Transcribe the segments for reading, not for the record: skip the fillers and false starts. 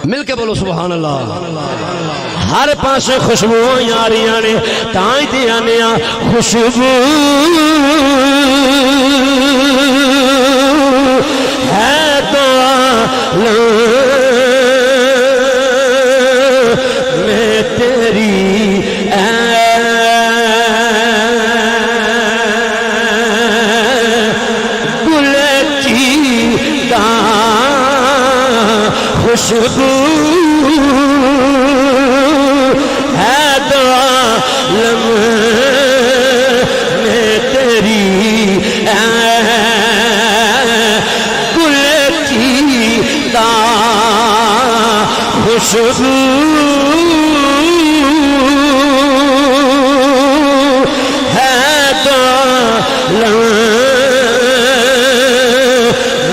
مل کے بولو سبحان اللہ۔ ہر پاس خوشبو یاریاں نے تائیں دیاں نے خوشبو ہے تو میں تیری گل چیدہ خوشبو ہے تو عالم میں تیری گل چیدہ خوشبو ہے تو عالم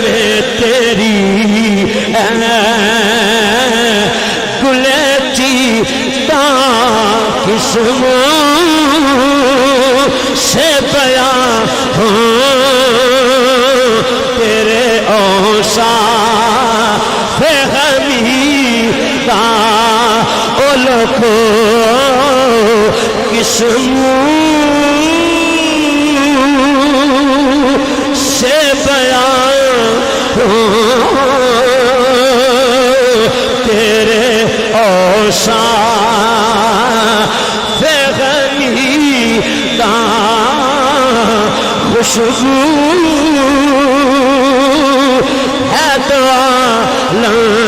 میں تیری گل چیدہ خوشبو سے بیاں ہو تیرے اوصاف حمیدہ لکھو کس منہ سے بیان ہو تیرے اوصاف حمیدہ خوشبو ہے تو عالم